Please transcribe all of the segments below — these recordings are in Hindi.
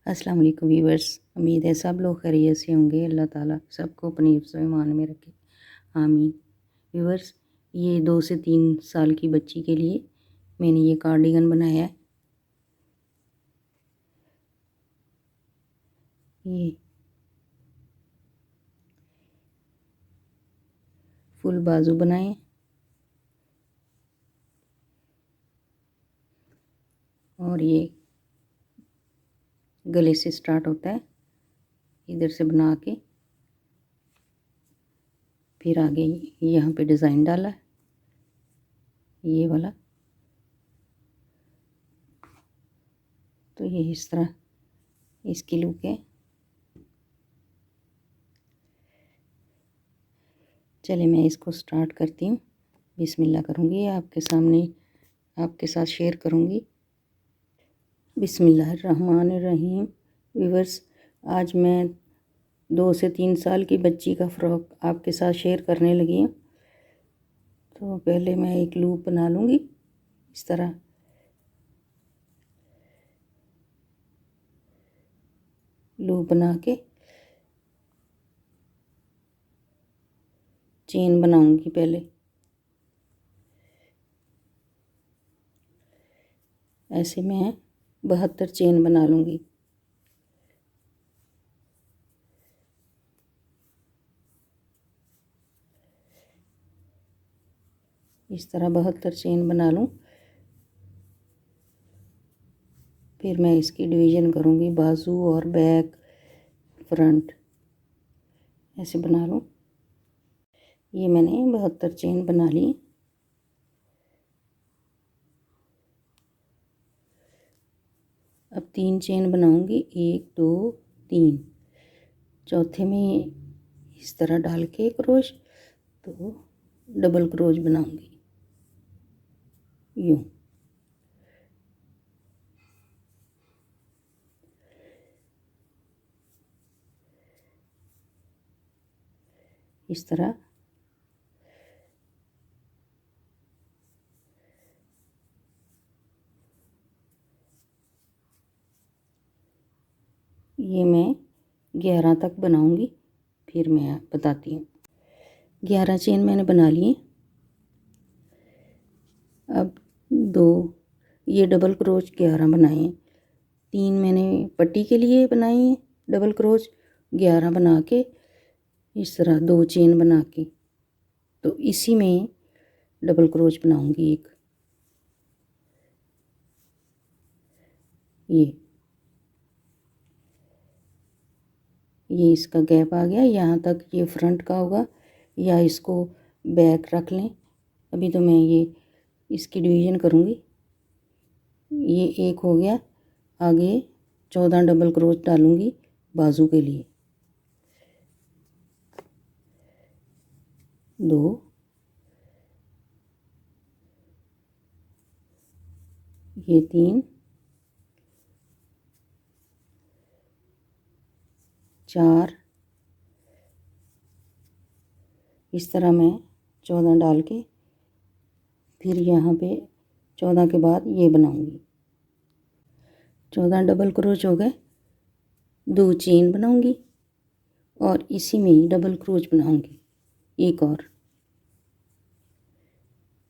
अस्सलाम वालेकुम व्यूअर्स। उम्मीद है सब लोग खैरियत से होंगे। अल्लाह ताला सबको अपनी हिफ्ज़ व ईमान में रखे, आमीन। व्यूअर्स, ये 2 से 3 साल की बच्ची के लिए मैंने ये कार्डिगन बनाया है। ये फुल बाजू बनाए और ये गले से स्टार्ट होता है, इधर से बना के फिर आगे यहाँ पे डिज़ाइन डाला है, ये वाला। तो ये इस तरह इसकी लुक है। चलिए मैं इसको स्टार्ट करती हूँ। बिस्मिल्लाह करूँगी, आपके सामने आपके साथ शेयर करूँगी। बिस्मिल्लाहिर्रहमानिर्रहीम। व्यूअर्स, आज मैं 2 से 3 साल की बच्ची का फ़्रॉक आपके साथ शेयर करने लगी हूँ। तो पहले मैं एक लूप बना लूँगी इस तरह। लूप बना के चेन बनाऊँगी पहले। ऐसे मैं 72 चेन बना लूँगी। इस तरह 72 चेन बना लूँ। फिर मैं इसकी डिवीज़न करूँगी, बाजू और बैक फ्रंट ऐसे बना लूँ। ये मैंने 72 चेन बना ली। अब 3 चेन बनाऊँगी, 1 2 3। चौथे में इस तरह डाल के क्रोश, तो डबल क्रोच बनाऊँगी यूँ। इस तरह ये मैं 11 तक बनाऊँगी, फिर मैं बताती हूँ। 11 चेन मैंने बना लिए। अब 2 ये डबल क्रोच 11 बनाए हैं। 3 मैंने पट्टी के लिए बनाए हैं डबल क्रोच। 11 बना के इस तरह 2 चेन बना के, तो इसी में डबल क्रोच बनाऊँगी एक। ये इसका गैप आ गया, यहाँ तक ये फ्रंट का होगा, या इसको बैक रख लें। अभी तो मैं ये इसकी डिवीज़न करूँगी। ये एक हो गया। आगे 14 डबल क्रोच डालूँगी बाजू के लिए। 2 ये 3 4। इस तरह मैं 14 डाल के फिर यहाँ पे 14 के बाद ये बनाऊँगी। 14 डबल क्रोच हो गए। 2 चेन बनाऊँगी और इसी में ही डबल क्रोच बनाऊँगी एक और।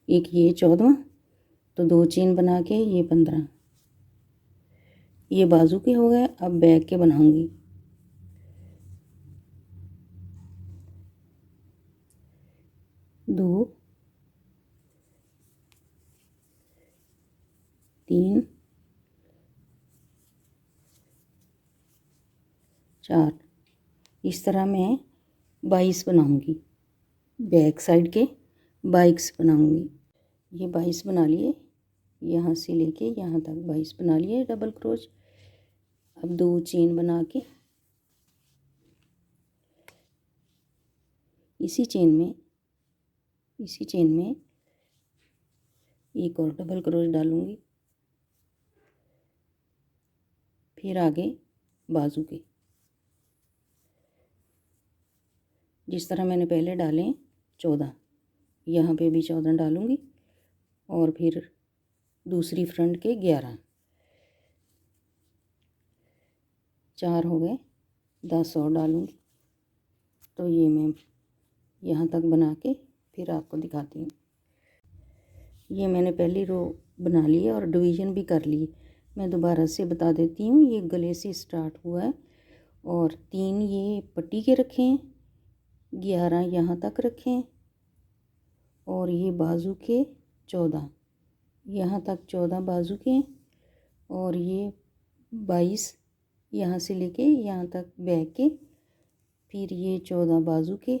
एक ये 14, तो 2 चेन बना के ये 15। ये बाजू के हो गए। अब बैक के बनाऊँगी। 2 3 4। इस तरह मैं 22 बनाऊँगी। बैक साइड के 22 बनाऊँगी। ये 22 बना लिए, यहाँ से लेके यहाँ तक 22 बना लिए डबल क्रोच। अब 2 चेन बना के इसी चेन में एक और डबल क्रोच डालूँगी। फिर आगे बाजू के जिस तरह मैंने पहले डाले 14, यहाँ पे भी 14 डालूँगी और फिर दूसरी फ्रंट के 11। 4 हो गए, 10 और डालूँगी। तो ये मैं यहाँ तक बना के फिर आपको दिखाती हूँ। ये मैंने पहली रो बना ली है और डिवीज़न भी कर ली। मैं दोबारा से बता देती हूँ। ये गले से स्टार्ट हुआ है और 3 ये पट्टी के रखे हैं, 11 यहाँ तक रखे हैं और ये बाजू के 14, यहाँ तक 14 बाजू के हैं और ये 22 यहाँ से लेके यहाँ तक बैक के, फिर ये 14 बाजू के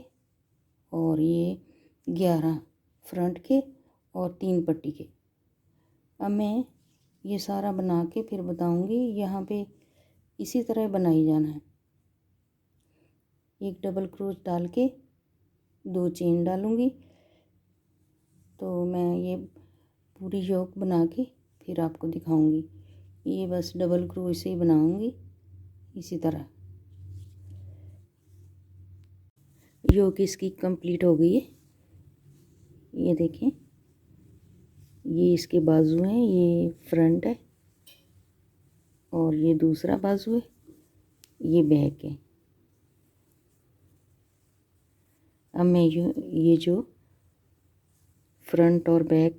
और ये 11 फ्रंट के और 3 पट्टी के। अब मैं ये सारा बना के फिर बताऊंगी। यहाँ पे इसी तरह बनाई जाना है। एक डबल क्रोच डाल के 2 चेन डालूंगी। तो मैं ये पूरी योक बना के फिर आपको दिखाऊंगी। ये बस डबल क्रोच से ही बनाऊंगी इसी तरह। योक इसकी कंप्लीट हो गई है। ये देखें, ये इसके बाजू हैं, ये फ्रंट है और ये दूसरा बाजू है, ये बैक है। अब मैं ये जो फ्रंट और बैक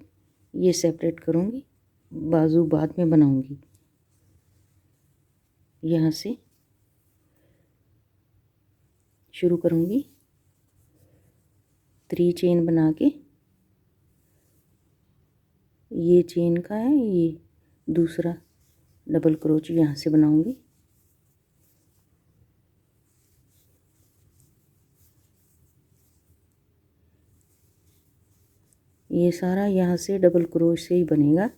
ये सेपरेट करूँगी, बाजू बाद में बनाऊँगी। यहाँ से शुरू करूँगी, 3 चेन बना के, ये चेन का है, ये दूसरा डबल क्रोच यहाँ से बनाऊँगी। ये सारा यहाँ से डबल क्रोच से ही बनेगा।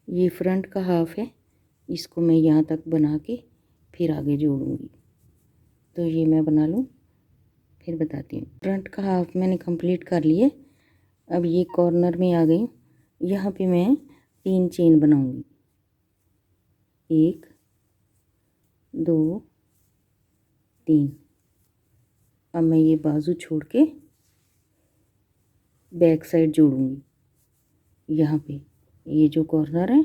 ये फ्रंट का हाफ है, इसको मैं यहाँ तक बना के फिर आगे जोड़ूंगी। तो ये मैं बना लूँ फिर बताती हूँ। फ्रंट का हाफ मैंने कंप्लीट कर लिए। अब ये कॉर्नर में आ गई। यहाँ पे मैं 3 चेन बनाऊंगी, 1 2 3। अब मैं ये बाजू छोड़ के बैक साइड जोड़ूंगी। यहाँ पे ये जो कॉर्नर है,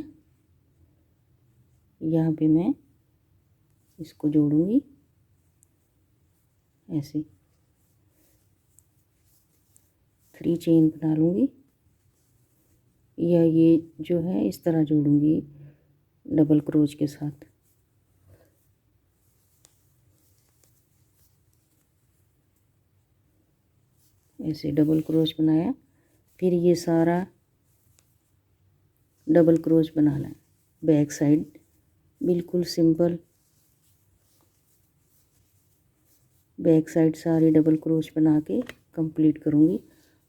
यहाँ पे मैं इसको जोड़ूंगी ऐसे। 3 चेन बना लूँगी या ये जो है इस तरह जोड़ूंगी डबल क्रोच के साथ। ऐसे डबल क्रोच बनाया, फिर ये सारा डबल क्रोच बनाना है बैक साइड, बिल्कुल सिंपल। बैक साइड सारी डबल क्रोच बना के कंप्लीट करूँगी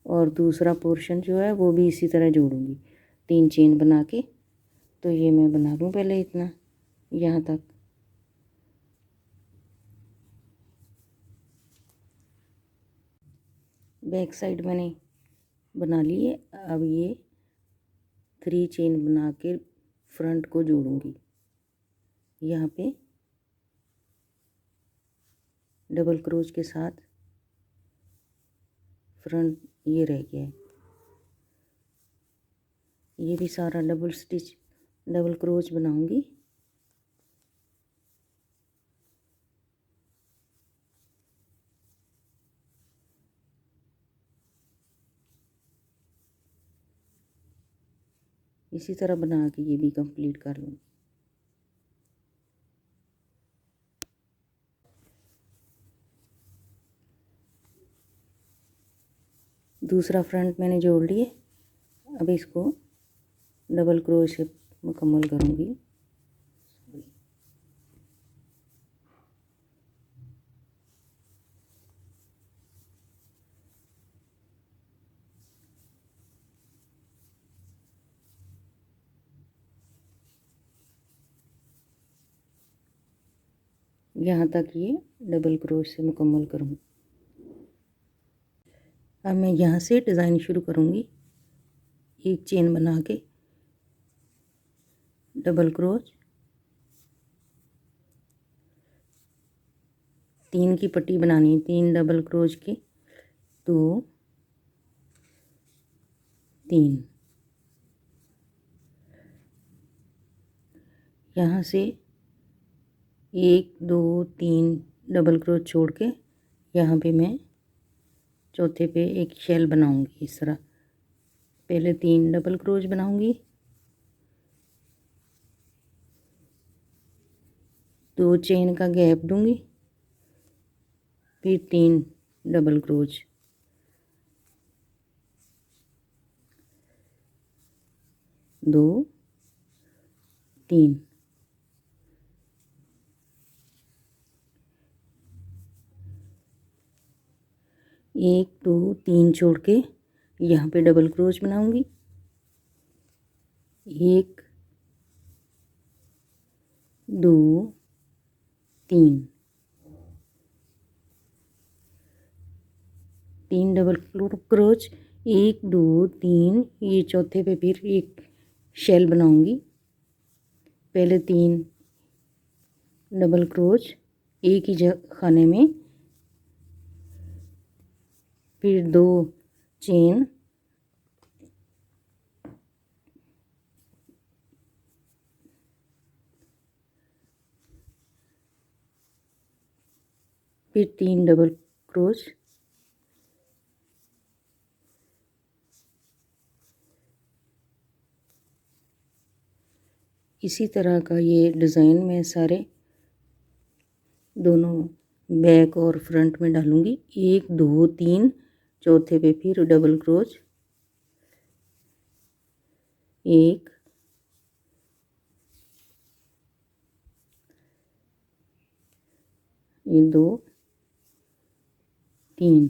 और दूसरा पोर्शन जो है वो भी इसी तरह जोड़ूंगी 3 चेन बना के। तो ये मैं बना लूँ पहले इतना यहाँ तक। बैक साइड मैंने बना ली है। अब ये 3 चेन बना के फ्रंट को जोड़ूंगी। यहाँ पे डबल क्रोच के साथ फ्रंट ये रह गया है, ये भी सारा डबल स्टिच डबल क्रोच बनाऊंगी। इसी तरह बना के ये भी कंप्लीट कर लूँगी। दूसरा फ्रंट मैंने जोड़ लिए। अब इसको डबल क्रोच से मुकम्मल करूँगी। यहाँ तक ये डबल क्रोच से मुकम्मल करूँगी। अब मैं यहाँ से डिज़ाइन शुरू करूँगी। एक चेन बना के डबल क्रोच, 3 की पट्टी बनानी है, 3 डबल क्रोच के, 2 3, यहाँ से 1 2 3 डबल क्रोच छोड़ के यहाँ पे मैं चौथे पे एक शेल बनाऊंगी। इस तरह पहले 3 डबल क्रोच बनाऊंगी, 2 चेन का गैप दूंगी, फिर 3 डबल क्रोच, 2 3, 1 2 3 छोड़ के यहाँ पे डबल क्रोच बनाऊंगी, 1 2 3, 3 डबल क्रोच, 1 2 3, ये चौथे पे फिर एक शेल बनाऊंगी। पहले 3 डबल क्रोच एक ही खाने में, फिर 2 चेन, फिर 3 डबल क्रोच, इसी तरह का ये डिज़ाइन मैं सारे दोनों बैक और फ्रंट में डालूंगी। 1 2 3, चौथे पे फिर डबल क्रोच, 1 2 3।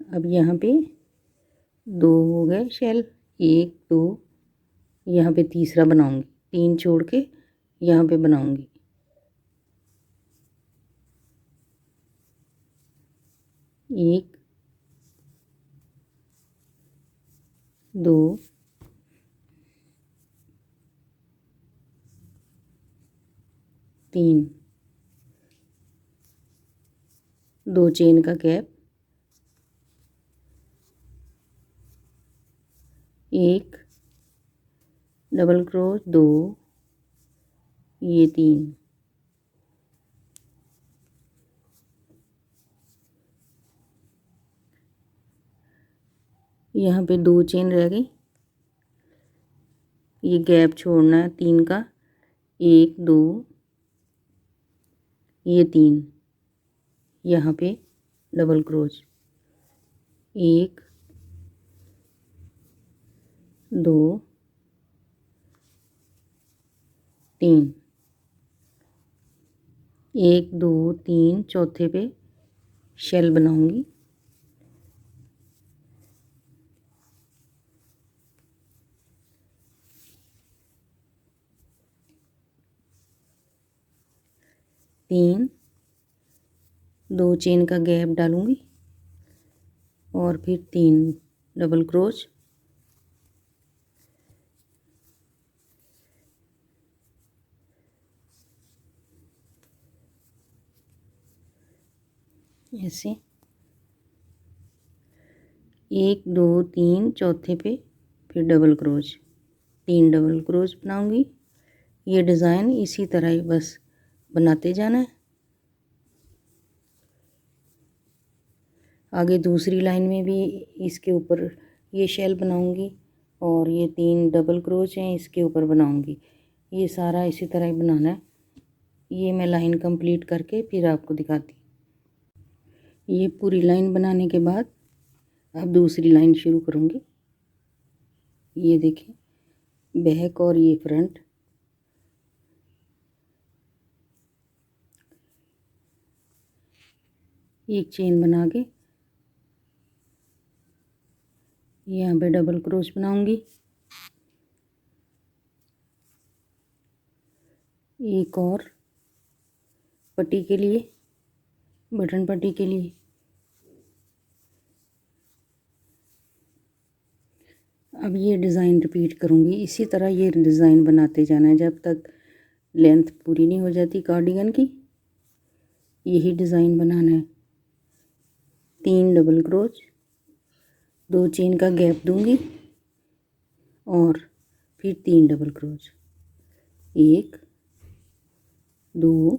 अब यहाँ पे 2 हो गए शेल, 1 2, यहाँ पे तीसरा बनाऊंगी, 3 छोड़ के यहाँ पे बनाऊंगी, 1 2 3, 2 चेन का गैप, 1 डबल क्रोच, 2, ये 3, यहाँ पे 2 चेन रह गई, ये गैप छोड़ना है 3 का, 1 2, ये 3, यहाँ पे डबल क्रोच, 1 2 3, 1 2 3, चौथे पे शेल बनाऊंगी, तीन 2 चेन का गैप डालूंगी और फिर 3 डबल क्रोच, ऐसे 1 2 3, चौथे पे फिर डबल क्रोच, 3 डबल क्रोच बनाऊंगी। ये डिज़ाइन इसी तरह ही बस बनाते जाना है। आगे दूसरी लाइन में भी इसके ऊपर ये शेल बनाऊंगी और ये 3 डबल क्रोच हैं इसके ऊपर बनाऊंगी। ये सारा इसी तरह ही बनाना है। ये मैं लाइन कंप्लीट करके फिर आपको दिखाती हूँ। ये पूरी लाइन बनाने के बाद अब दूसरी लाइन शुरू करूँगी। ये देखिए बैक और ये फ्रंट, एक चेन बना के यहाँ पे डबल क्रोच बनाऊंगी, एक और पट्टी के लिए, बटन पट्टी के लिए। अब ये डिज़ाइन रिपीट करूँगी, इसी तरह ये डिज़ाइन बनाते जाना है जब तक लेंथ पूरी नहीं हो जाती कार्डिगन की। यही डिज़ाइन बनाना है। 3 डबल क्रोच, 2 चेन का गैप दूंगी और फिर 3 डबल क्रोच, 1 2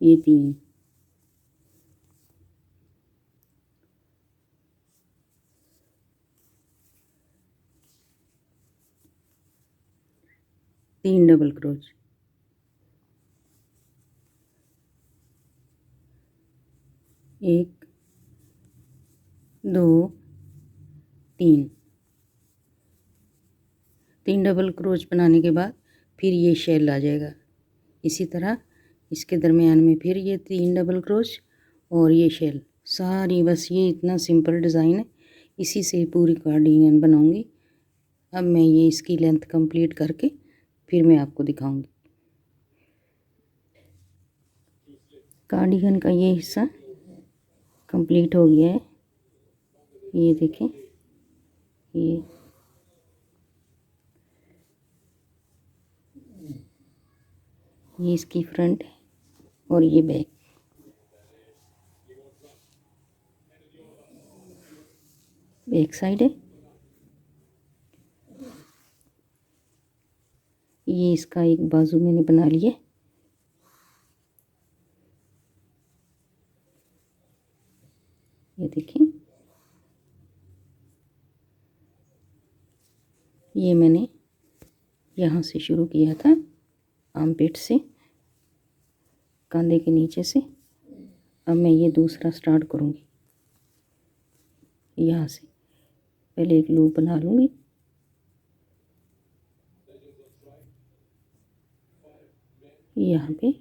ये 3, तीन डबल क्रोच, 1 2 3, 3 डबल क्रोच बनाने के बाद फिर ये शेल आ जाएगा। इसी तरह इसके दरमियान में फिर ये 3 डबल क्रोच और ये शेल सारी, बस ये इतना सिंपल डिज़ाइन है, इसी से पूरी कार्डिगन बनाऊंगी। अब मैं ये इसकी लेंथ कंप्लीट करके फिर मैं आपको दिखाऊंगी। कार्डिगन का ये हिस्सा कंप्लीट हो गया है, ये देखें, ये इसकी फ्रंट और ये बैक। बैक साइड है, ये इसका एक बाजू मैंने बना लिया। ये देखिए, ये मैंने यहाँ से शुरू किया था, आर्मपिट से, कंधे के नीचे से। अब मैं ये दूसरा स्टार्ट करूँगी। यहाँ से पहले एक लूप बना लूँगी, यहाँ पे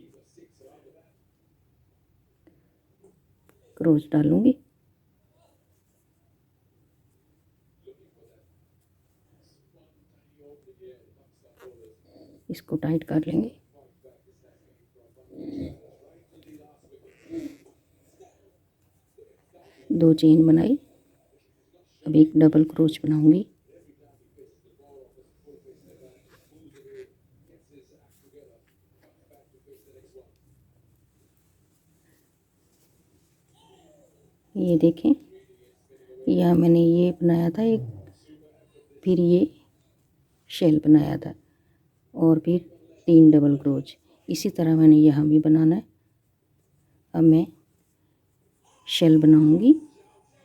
क्रोच डालूँगी, इसको टाइट कर लेंगे। दो चेन बनाई, अब एक डबल क्रोच बनाऊंगी। ये देखें, यहाँ मैंने ये बनाया था एक, फिर ये शेल बनाया था और फिर 3 डबल क्रोच। इसी तरह मैंने यहाँ भी बनाना है। अब मैं शेल बनाऊंगी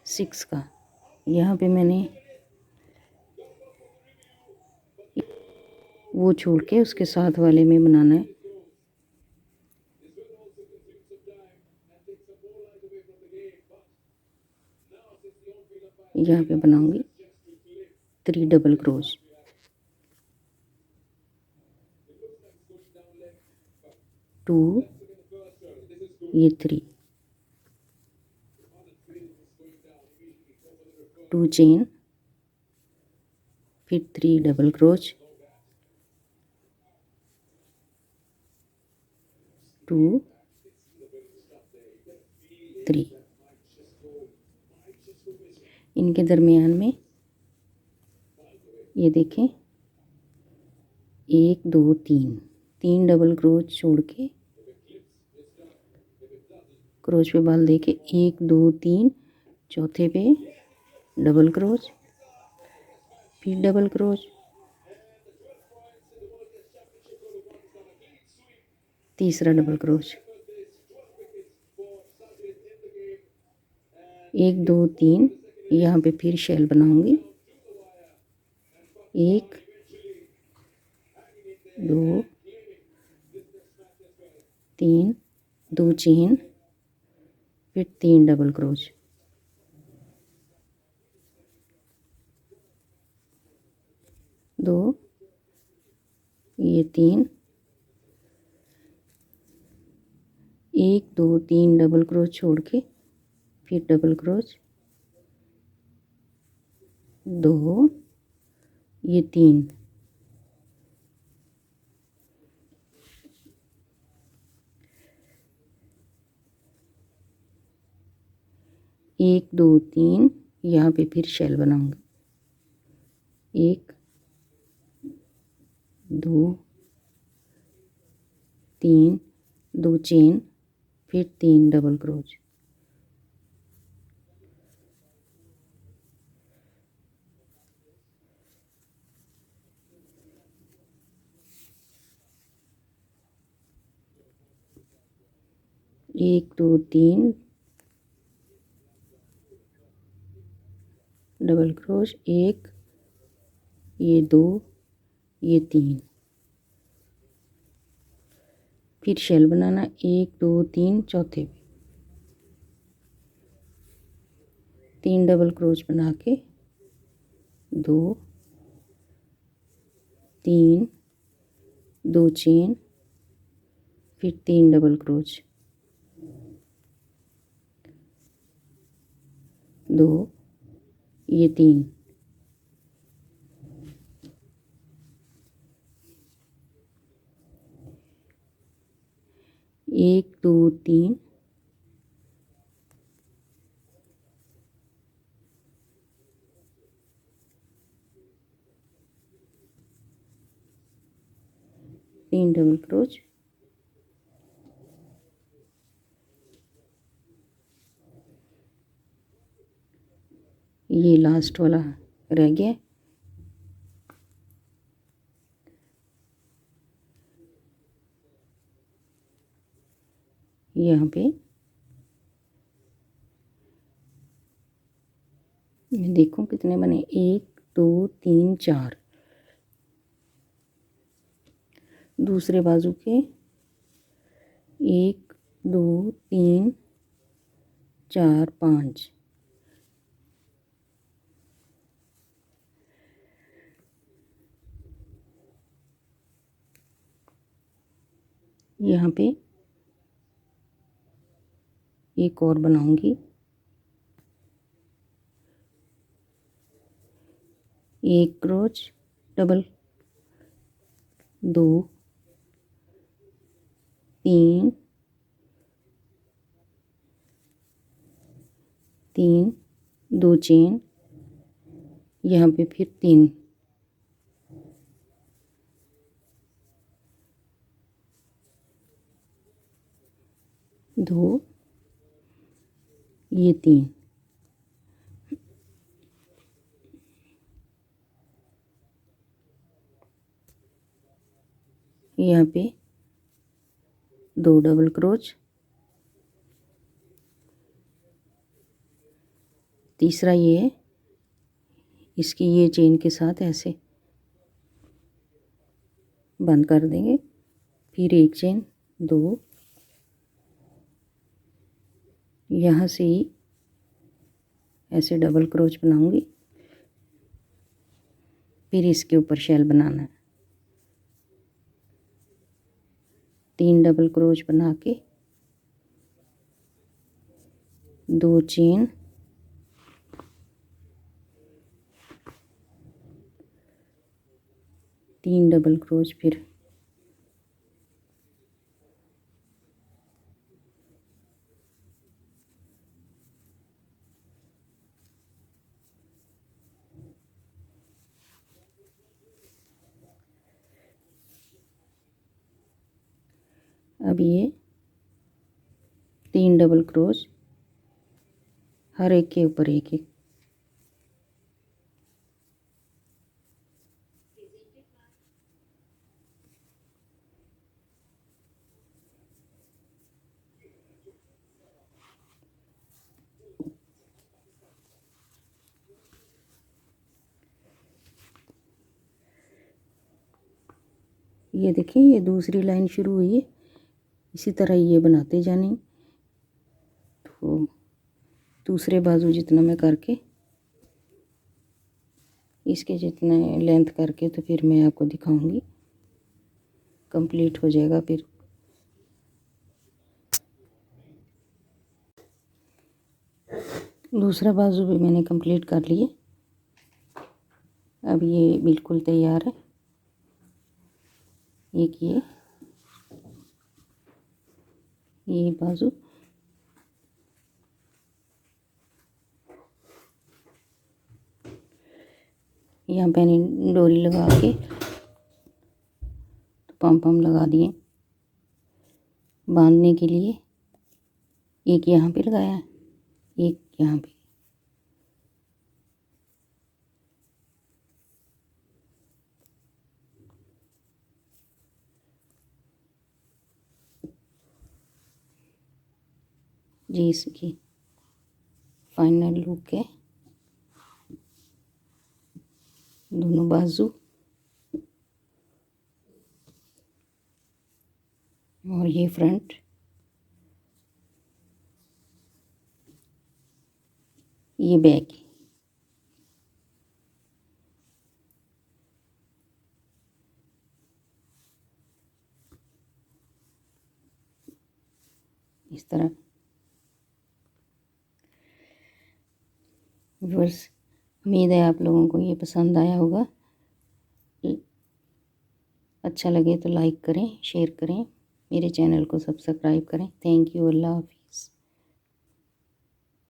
6 का। यहाँ पे मैंने वो छोड़ के उसके साथ वाले में बनाना है। यहाँ पे बनाऊंगी 3 डबल क्रोच, 2 ये 3, 2 चेन, फिर 3 डबल क्रोच, 2 3, इनके दरमियान में ये देखें 1 2 3, 3 डबल क्रोच छोड़ के क्रोच पे बाल दे के 1 2 3, चौथे पे डबल क्रोच, फिर डबल क्रोच, तीसरा डबल क्रोच, 1 2 3, यहाँ पे फिर शेल बनाऊंगी, 1 2 3, 2 चेन, फिर 3 डबल क्रोच, 2 ये 3, 1 2 3 डबल क्रोच छोड़ के फिर डबल क्रोच, 2 ये 3, 1 2 3, यहाँ पे फिर शेल बनाऊंगी, 1 2 3, 2 चेन, फिर 3 डबल क्रोच, 1 2 3 डबल क्रोच, एक, ये 2, ये 3, फिर शेल बनाना 1 2 3 चौथे पे 3 डबल क्रोच बना के 2 3 2 चेन, फिर 3 डबल क्रोच, 2, ये 3, एक 2 3, तीन डबल क्रोच, ये लास्ट वाला रह गया, यहाँ पे मैं देखूं कितने बने, 1 2 3 4, दूसरे बाजू के 1 2 3 4 5, यहाँ पे एक और बनाऊंगी, एक क्रोच डबल, 2 3 3 2 चेन, यहाँ पे फिर 3, 2, ये 3, यहाँ पे 2 डबल क्रोच, तीसरा ये है, इसकी ये चेन के साथ ऐसे बंद कर देंगे, फिर एक चेन, 2, यहाँ से ही ऐसे डबल क्रोच बनाऊंगी, फिर इसके ऊपर शेल बनाना है, 3 डबल क्रोच बना के 2 चेन, तीन डबल क्रोच, फिर अब ये 3 डबल क्रोच हर एक के ऊपर एक एक, ये देखिए ये दूसरी लाइन शुरू हुई है, इसी तरह ये बनाते जाने, तो दूसरे बाजू जितना मैं करके इसके जितने लेंथ करके तो फिर मैं आपको दिखाऊंगी, कंप्लीट हो जाएगा। फिर दूसरा बाजू भी मैंने कंप्लीट कर लिए, अब ये बिल्कुल तैयार है। एक ये बाजू, यहाँ मैंने डोरी लगा के तो पम लगा दिए बांधने के लिए, एक यहाँ पे लगाया, एक यहाँ पे, जी इसकी फाइनल लुक है। दोनों बाजू और ये फ्रंट। ये बैक। इस तरह व्यूअर्स, उम्मीद है आप लोगों को ये पसंद आया होगा। अच्छा लगे तो लाइक करें, शेयर करें, मेरे चैनल को सब्सक्राइब करें। Thank you. अल्लाह हाफ़िज़।